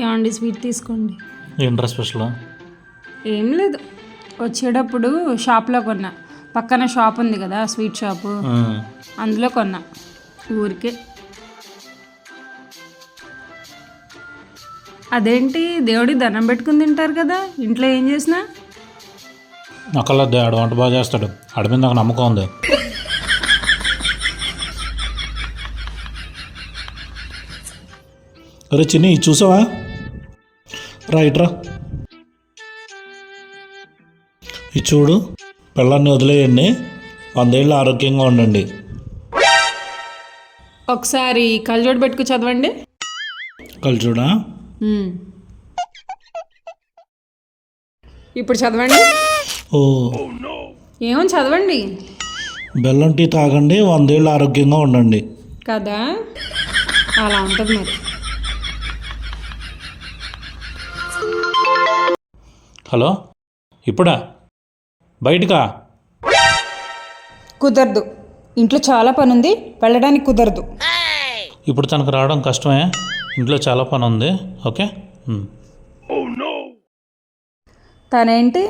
ఏమండి స్వీట్ తీసుకోండి. ఏంట్రా స్పెషల్? ఏం లేదు, వచ్చేటప్పుడు షాప్లో కొన్నా. పక్కన షాప్ ఉంది కదా, స్వీట్ షాపు, అందులో కొన్నా ఊరికే. అదేంటి దేవుడి దండం పెట్టుకుని తింటారు కదా, ఇంట్లో ఏం చేసినా? నక్కలద్దు, ఆడు వంట బాగా చేస్తాడు, ఆడి మీద నాకు నమ్మకం ఉంది. అరే చిన్ని చూసావా? రైట్ రా, ఇది చూడు, పిల్లల్ని వదిలేయండి, 100 ఏళ్ళు ఆరోగ్యంగా ఉండండి. ఒకసారి కళ్ళజోడు పెట్టుకు చదవండి. చూడా? ఇప్పుడు చదవండి. ఓ, ఏమో చదవండి. బెల్లం టీ తాగండి, 100 ఏళ్ళు ఆరోగ్యంగా ఉండండి కదా, అలా ఉంటుంది మరి. హలో, ఇప్పుడా? బయటకా? కుదరదు, ఇంట్లో చాలా పని ఉంది, వెళ్ళడానికి కుదరదు. ఇప్పుడు తనకు రావడం కష్టమే, ఇంట్లో చాలా పని ఉంది. ఓకే. తనేంటి,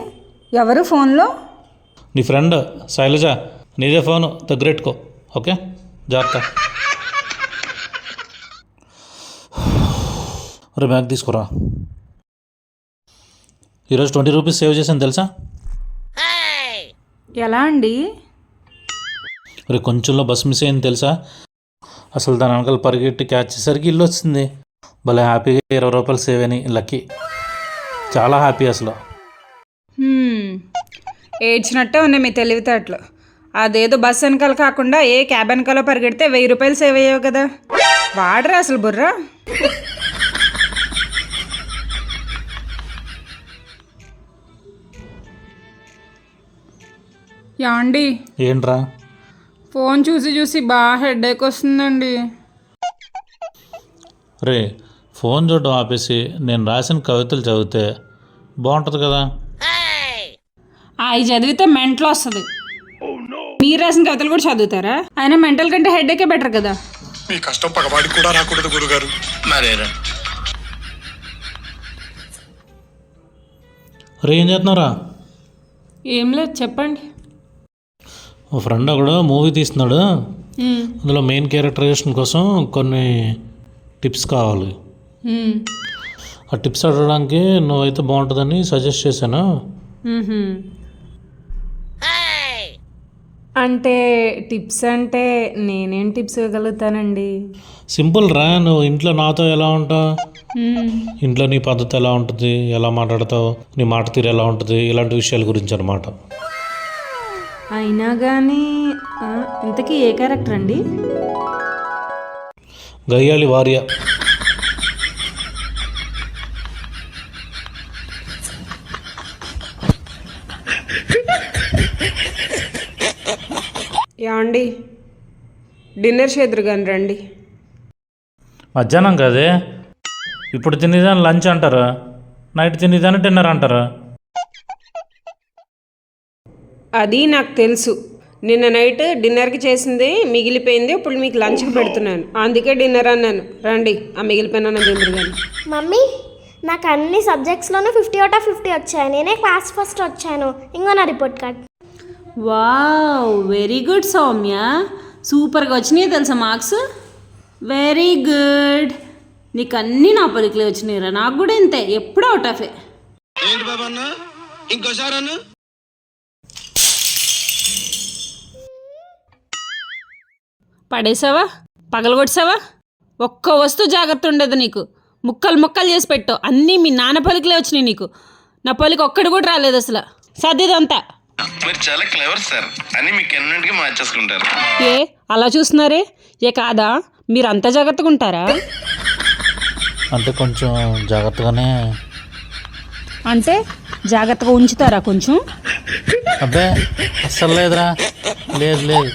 ఎవరు ఫోన్లో? నీ ఫ్రెండ్ శైలజ, నీదే ఫోను, దగ్గరెట్టుకో. ఓకే, జాగ్రత్త. అరే బ్యాగ్ తీసుకురా. ఈరోజు 20 రూపీస్ సేవ్ చేశాను తెలుసా? ఎలా అండి? మరి కొంచెంలో బస్ మిస్ అయింది తెలుసా? అసలు దాని వెనకాల పరిగెట్టి క్యాచ్ చేసరికి ఇల్లు వచ్చింది. భలే హ్యాపీగా 20 రూపాయలు సేవ్ అని, లక్కీ, చాలా హ్యాపీ అసలు. ఏడ్చినట్టే ఉన్నాయి మీ తెలివితేటలు. అదేదో బస్ వెనకాల కాకుండా ఏ క్యాబ్ వెనకాల పరిగెడితే 1000 రూపాయలు సేవ్ అయ్యావు కదా. వాడరా అసలు బుర్రా. యాండి, ఏంట్రా? ఫోన్ చూసి చూసి బాగా హెడేక్ వస్తుందండి. రే, ఫోన్ చూడడం ఆపేసి నేను రాసిన కవితలు చదివితే బాగుంటుంది కదా. అవి చదివితే మెంటల్ వస్తుంది. మీరు రాసిన కవితలు కూడా చదువుతారా? అయినా మెంటల్ కంటే హెడేకే బెటర్ కదా. మీ కష్టం పగవాడికి కూడా రాకూడదు గురుగారు. మరేరా రే, ఏం చేస్తున్నారా? ఏం లేదు, చెప్పండి. మా ఫ్రెండ్ ఒకడు మూవీ తీస్తున్నాడు, అందులో మెయిన్ క్యారెక్టరైజేషన్ కోసం కొన్ని టిప్స్ కావాలి. ఆ టిప్స్ అడగడానికి నువ్వైతే బాగుంటుందని సజెస్ట్ చేశాను. అంటే టిప్స్ అంటే నేనేం టిప్స్ ఇవ్వగలుగుతానండి? సింపుల్ రా, నువ్వు ఇంట్లో నాతో ఎలా ఉంటావు, ఇంట్లో నీ పద్ధతి ఎలా ఉంటుంది, ఎలా మాట్లాడతావు, నీ మాట తీరు ఎలా ఉంటుంది, ఇలాంటి విషయాల గురించి అనమాట. అయినా కానీ ఇంతకీ ఏ క్యారెక్టర్ అండి? గయ్యాలి వార్య. యాండి, డిన్నర్ చేద్దరు కానీ రండి. మధ్యాహ్నం కదే, ఇప్పుడు తినేదాన్ని లంచ్ అంటారా, నైట్ తినేదాన్ని డిన్నర్ అంటారా? అది నాకు తెలుసు. నిన్న నైట్ డిన్నర్కి చేసింది మిగిలిపోయింది, ఇప్పుడు మీకు లంచ్కి పెడుతున్నాను, అందుకే డిన్నర్ అన్నాను. రండి, ఆ మిగిలిపోయిన తిందురు కానీ. మమ్మీ, నాకు అన్ని సబ్జెక్ట్స్లోనూ 50/50 వచ్చాయి. నేనే క్లాస్ ఫస్ట్ వచ్చాను. ఇంకో నా report card. Wow, very good Soumya, సూపర్గా వచ్చినాయి తెలుసా మార్క్స్. వెరీ గుడ్, నీకు అన్నీ నా పలికలే వచ్చినాయిరా. నాకు కూడా ఇంతే, ఎప్పుడు అవుట్ ఆఫే. ఏంటి బాబా అన్న, ఇంకోసారి అన్న. పడేసావా, పగలగొట్టావా? ఒక్క వస్తువు జాగ్రత్త ఉండదు నీకు. ముక్కలు ముక్కలు చేసి పెట్టు, అన్నీ మీ నాన్న పలికలే వచ్చినాయి నీకు. నా పలికి ఒక్కడి కూడా రాలేదు అసలు. సర్దిదంతా. మీరు చాలా క్లెవర్ సార్, అని మీకు ఎన్నింటికి మార్చేసుకుంటారు. ఏ అలా చూస్తున్నారే, ఏ కాదా మీరు అంత జాగ్రత్తగా ఉంటారా? అంటే కొంచెం జాగ్రత్తగానే. అంటే జాగ్రత్తగా ఉంచుతారా కొంచెం? అబ్బే అస్సలు లేదురా, లేదు లేదు.